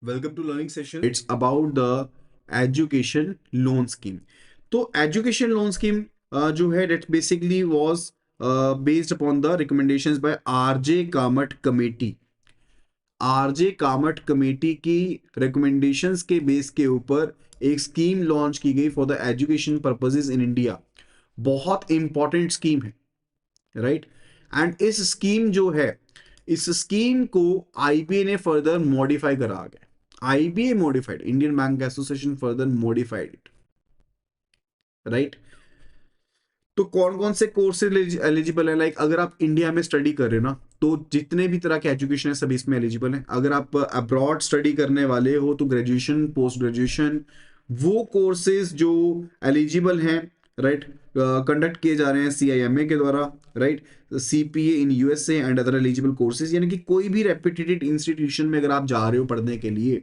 Welcome to learning session. It's about the education loan scheme. तो education loan scheme जो है that basically was based upon the recommendations by R J Kamath committee. R J Kamath committee की recommendations के base के ऊपर एक scheme launch की गई for the education purposes in India. बहुत इंपॉर्टेंट स्कीम है, राइट। एंड इस स्कीम जो है, इस स्कीम को आईबीए ने फर्दर मॉडिफाई करा गया। IBA modified, Indian bank association further modified it, right. तो कौन कौन से कोर्सेज एलिजिबल है? लाइक अगर आप इंडिया में स्टडी कर रहे हो ना, तो जितने भी तरह के एजुकेशन है सभी इसमें एलिजिबल है। अगर आप अब्रॉड स्टडी करने वाले हो तो ग्रेजुएशन, पोस्ट ग्रेजुएशन, वो कोर्सेज जो एलिजिबल हैं, राइट, कंडक्ट किए जा रहे हैं सीआईएमए के द्वारा, right. CPA in USA and other eligible courses, यानी कि कोई भी रेप्यूटेड इंस्टीट्यूशन में अगर आप जा रहे हो पढ़ने के लिए,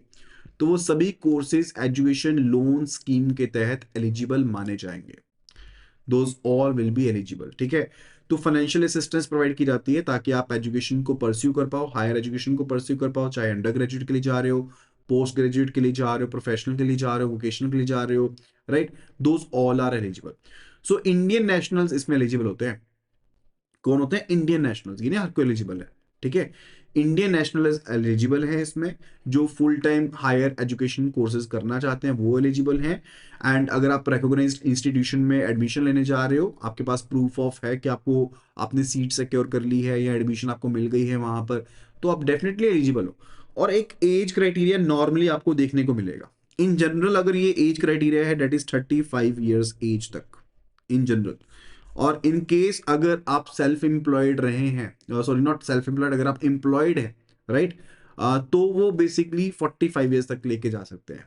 तो वो सभी कोर्सेज एजुकेशन लोन स्कीम के तहत एलिजिबल माने जाएंगे। Those all will be eligible, ठीक है। तो फाइनेंशियल असिस्टेंस प्रोवाइड की जाती है ताकि आप एजुकेशन को परस्यू कर पाओ, हायर एजुकेशन को परस्यू कर पाओ, चाहे अंडर ग्रेजुएट के लिए जा रहे हो, पोस्ट ग्रेजुएट के लिए जा रहे हो, प्रोफेशनल के लिए जा रहे हो, वोकेशनल के लिए जा रहे हो, right. Those all are eligible. So Indian nationals इसमें एलिजिबल होते हैं। कौन होते हैं? इंडियन नेशनल्स, ये नहीं हर कोई एलिजिबल है, ठीक है। इंडियन नेशनल एलिजिबल है इसमें, जो full time higher education courses करना चाहते हैं वो एलिजिबल हैं। एंड अगर आप रिकॉग्नाइज्ड इंस्टीट्यूशन में एडमिशन लेने जा रहे हो, आपके पास प्रूफ ऑफ है कि आपको आपने सीट सिक्योर कर ली है या एडमिशन आपको मिल गई है वहां पर, तो आप डेफिनेटली एलिजिबल हो। और एक एज क्राइटेरिया नॉर्मली आपको देखने को मिलेगा। इन जनरल अगर ये एज क्राइटेरिया है, डेट इज 35 ईयर्स एज तक इन जनरल। और इन केस अगर आप सेल्फ एम्प्लॉयड रहे हैं, सॉरी नॉट सेल्फ एम्प्लॉयड, अगर आप एम्प्लॉयड है, राइट, तो वो बेसिकली 45 ईयर्स तक लेके जा सकते हैं।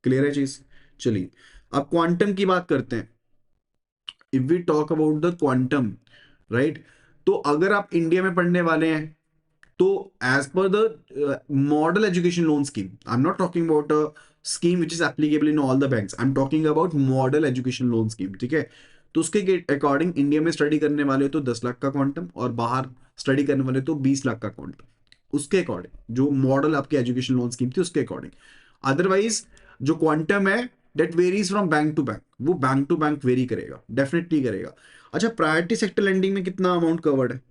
क्लियर है चीज? चलिए, अब क्वांटम की बात करते हैं। If we talk about the quantum, right, तो अगर आप इंडिया में पढ़ने वाले हैं तो as per the model education loan scheme, I am not talking about a scheme which is applicable in all the banks, I am talking about model education loan scheme, ठीक है। तो उसके अकॉर्डिंग इंडिया में study करने वाले हो तो 10 लाख का क्वांटम, और बाहर स्टडी करने वाले तो 20 लाख का क्वांटम। उसके अकॉर्डिंग जो मॉडल आपकी एजुकेशन लोन स्कीम थी उसके अकॉर्डिंग। अदरवाइज जो क्वांटम है that varies from bank to bank, वो बैंक टू बैंक वेरी करेगा, डेफिनेटली करेगा। अच्छा, प्रायोरिटी सेक्टर लेंडिंग में कितना अमाउंट कवर्ड है?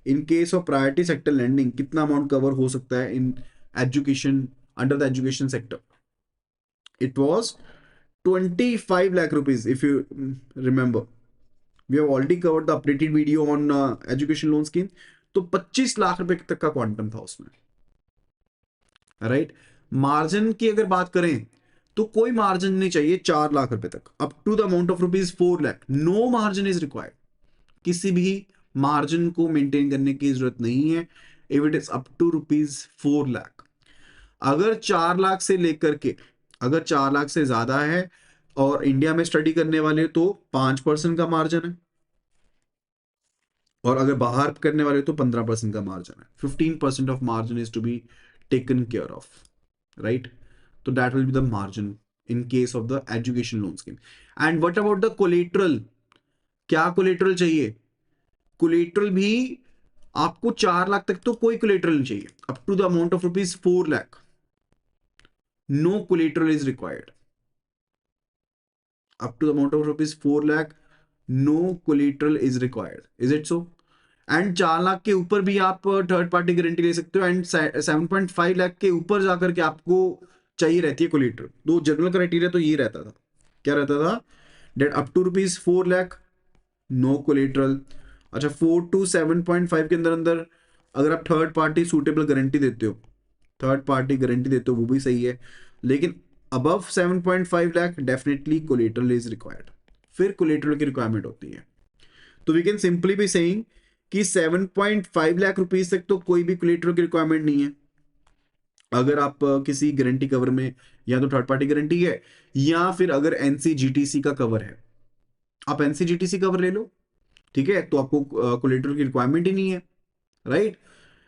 In case of priority sector lending कितना अमाउंट कवर हो सकता है in education, under the education sector? It was 25 lakh rupees, if you remember. We have already covered the updated video on education loan scheme. तो 25 लाख रुपए तक का quantum था उसमें, राइट। मार्जिन की अगर बात करें तो कोई मार्जिन नहीं चाहिए 4 लाख रुपए तक, up to the amount of rupees 4 lakh, no margin is required. किसी भी मार्जिन को मेंटेन करने की जरूरत नहीं है। If it is up to rupees 4 lakh. अगर 4 लाख से लेकर के, अगर 4 लाख से ज्यादा है और इंडिया में स्टडी करने वाले तो 5% का मार्जिन है, और अगर बाहर करने वाले तो 15% का मार्जिन है। 15% of margin is to be taken care of, right. तो that will be the margin in case of the education loan scheme. And what about the collateral? क्या कोलेट्रल चाहिए? कोलेट्रल भी आपको 4 लाख तक तो कोई कोलेट्रल नहीं चाहिए, up to the amount of rupees 4 lakh, no collateral is required. Up to the amount of rupees 4 lakh, no collateral is required, is it so? And 4 lakh के ऊपर भी आप थर्ड पार्टी गारंटी ले सकते हो, एंड 7.5 लाख के ऊपर जाकर के आपको चाहिए रहती है कोलेट्रल। तो जनरल क्राइटेरिया तो ये रहता था, क्या रहता था? That up to rupees 4 lakh, no collateral. अच्छा, 4 to 7.5 के अंदर अंदर अगर आप थर्ड पार्टी सूटेबल गारंटी देते हो, थर्ड पार्टी गारंटी देते हो, वो भी सही है। लेकिन above 7.5 lakh definitely collateral is required. फिर कोलेट्रल की रिक्वायरमेंट होती है। तो we can simply be saying कि 7.5 लाख रुपीज तक तो कोई भी कोलेट्रल की रिक्वायरमेंट नहीं है। अगर आप किसी गारंटी कवर में, या तो थर्ड पार्टी गारंटी है, या फिर अगर एनसीजीटीसी का कवर है, आप एनसीजीटीसी कवर ले लो, ठीक है, तो आपको कोलेट्रल की रिक्वायरमेंट ही नहीं है, right.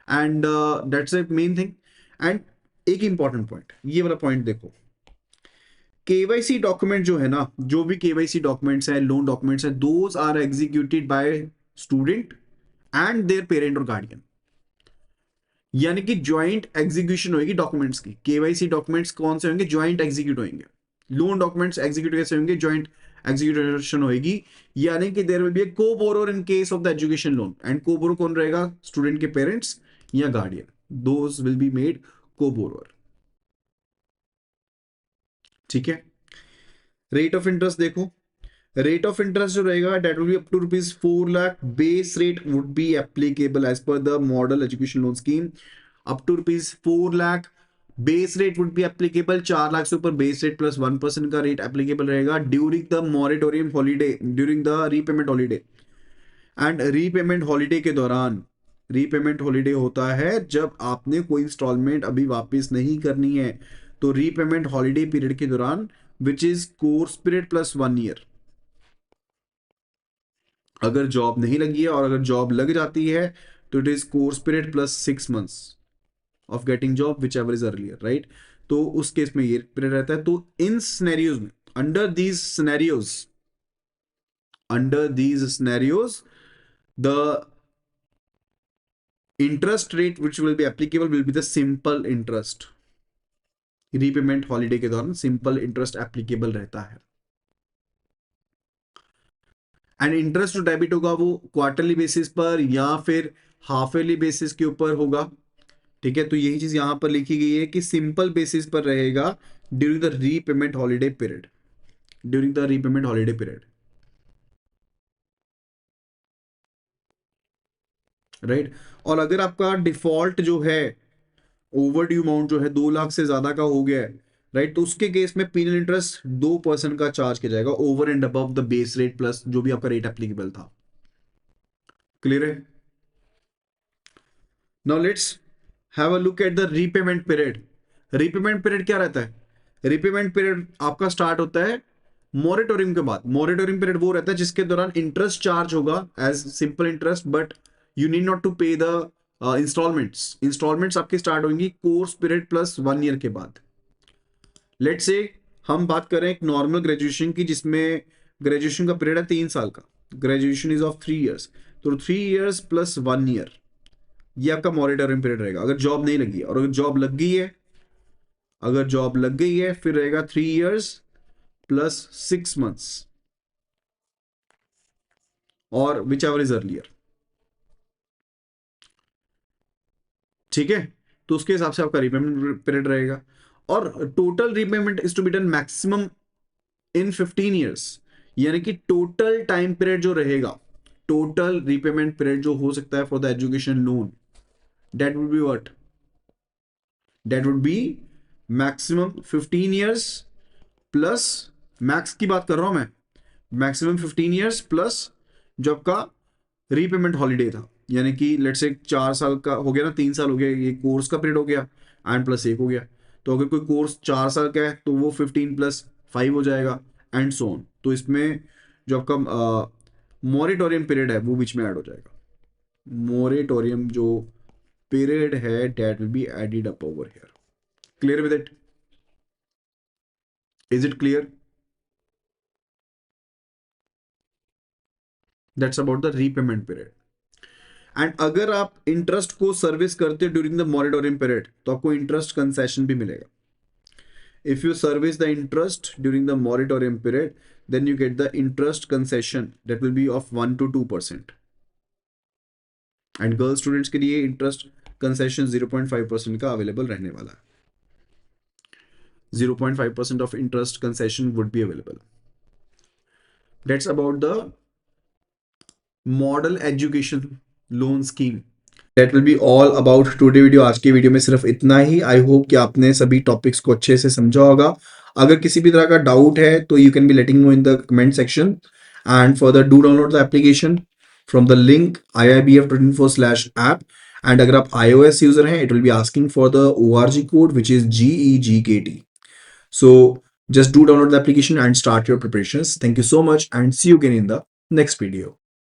And that's a main thing. And एक इंपॉर्टेंट पॉइंट, ये वाला पॉइंट देखो, केवाईसी डॉक्यूमेंट जो है ना, जो भी केवाईसी डॉक्यूमेंट्स है, लोन डॉक्यूमेंट्स है, those are executed by student and their parent और गार्डियन। यानी कि ज्वाइंट एग्जीक्यूशन होगी डॉक्यूमेंट्स की। केवाईसी डॉक्यूमेंट्स कौन से होंगे? ज्वाइंट एग्जीक्यूट होंगे। लोन डॉक्यूमेंट्स एग्जीक्यूट कैसे होंगे? ज्वाइंट एग्जीक्यूशन होगी। यानी कि there will be a co-borrower in case of the education loan, and co-borrower कौन रहेगा? स्टूडेंट के पेरेंट्स या guardian, those will be made co-borrower. ठीक है। रेट ऑफ इंटरेस्ट देखो, रेट ऑफ इंटरेस्ट जो रहेगा that will be up to ₹4 lakh. Base rate would be applicable as per the model education loan scheme up to ₹4 lakh. Base rate would be applicable, 4 lakh से ऊपर base rate plus 1% का rate applicable रहेगा during the moratorium holiday, during the repayment holiday. And repayment holiday के दौरान, repayment holiday होता है जब आपने कोई इंस्टॉलमेंट अभी वापस नहीं करनी है, तो रीपेमेंट हॉलीडे पीरियड के दौरान which is course period plus 1 year. अगर जॉब नहीं लगी है और अगर जॉब लग जाती है तो it is course period plus 6 months of getting job which ever is earlier, right. तो उस केस में ये पीरियड रहता है। तो इन सिनेरियोज में, under these scenarios, under these scenarios the interest rate which will be applicable will be the simple interest. Repayment holiday के दौरान सिंपल इंटरेस्ट एप्लीकेबल रहता है। एंड इंटरेस्ट जो डेबिट होगा वो क्वार्टरली बेसिस पर या फिर हाफ ईयरली बेसिस के ऊपर होगा। ठीक है, तो यही चीज यहां पर लिखी गई है कि सिंपल बेसिस पर रहेगा during the repayment holiday period, during the repayment holiday period, right. और अगर आपका डिफॉल्ट जो है, ओवर ड्यू अमाउंट जो है 2 लाख से ज्यादा का हो गया है, राइट, तो उसके केस में पीनल इंटरेस्ट 2% का चार्ज किया जाएगा over and above the base rate plus जो भी आपका रेट एप्लीकेबल था। क्लियर है? Now let's have a look at the repayment period. Repayment period क्या रहता है? रीपेमेंट पीरियड आपका स्टार्ट होता है मॉरेटोरियम के बाद। मॉरेटोरियम पीरियड वो रहता है जिसके दौरान इंटरेस्ट चार्ज होगा as simple interest, but you need not to pay the installments. Installments आपकी स्टार्ट होंगी कोर्स पीरियड प्लस 1 ईयर के बाद। लेट से हम बात करें एक नॉर्मल ग्रेजुएशन की, जिसमें ग्रेजुएशन का पीरियड है 3 साल का। ग्रेजुएशन इज ऑफ 3 ईयर्स, तो 3 ईयर्स प्लस 1 ईयर ये आपका मॉनिटरिंग पीरियड रहेगा अगर जॉब नहीं लगी है। और अगर जॉब लग गई है, अगर जॉब लग गई है फिर रहेगा 3 ईयर्स प्लस 6 मंथ्स और विच एवर इज अर्लियर। ठीक है, तो उसके हिसाब से आपका रीपेमेंट पीरियड रहेगा। और total repayment is to be done maximum in 15 years. यानी कि टोटल टाइम पीरियड जो रहेगा, टोटल रीपेमेंट पीरियड जो हो सकता है for the education loan, that would be what? That would be maximum 15 years plus, max की बात कर रहा हूं मैं, मैक्सिमम 15 ईयर्स प्लस जो आपका रीपेमेंट हॉलीडे था। यानी कि लेट से 4 साल का हो गया ना, 3 साल हो गया, ये कोर्स का पीरियड हो गया एंड प्लस 1 हो गया। तो अगर कोई कोर्स 4 साल का है तो वो 15 + 5 हो जाएगा एंड सो ऑन। तो इसमें जो आपका मॉरेटोरियम पीरियड है वो बीच में ऐड हो जाएगा। मोरेटोरियम जो पीरियड है that will be added up over here. Clear with it? Is it clear? That's about the repayment period. And अगर आप इंटरेस्ट को सर्विस करते हो ड्यूरिंग द मॉरेटोरियम पीरियड तो आपको इंटरेस्ट कंसेशन भी मिलेगा। If you service the interest during the moratorium period then you get the interest concession that will be of 1 to 2%। And girl students के लिए interest concession 0.5% का available रहने वाला है। 0.5% of interest concession would be available. That's about the model education loan scheme. That will be all about today video। आज की video में सिर्फ इतना ही। आई होप कि आपने सभी टॉपिक्स को अच्छे से समझा होगा। अगर किसी भी तरह का डाउट है तो you can be letting no in the comment section and further do download the application from the link iibf24/app। And अगर आप iOS यूजर हैं it will be asking for the ORG code which is GEGKT। So just do download the application and start your preparations. Thank you so much and see you again in the next video.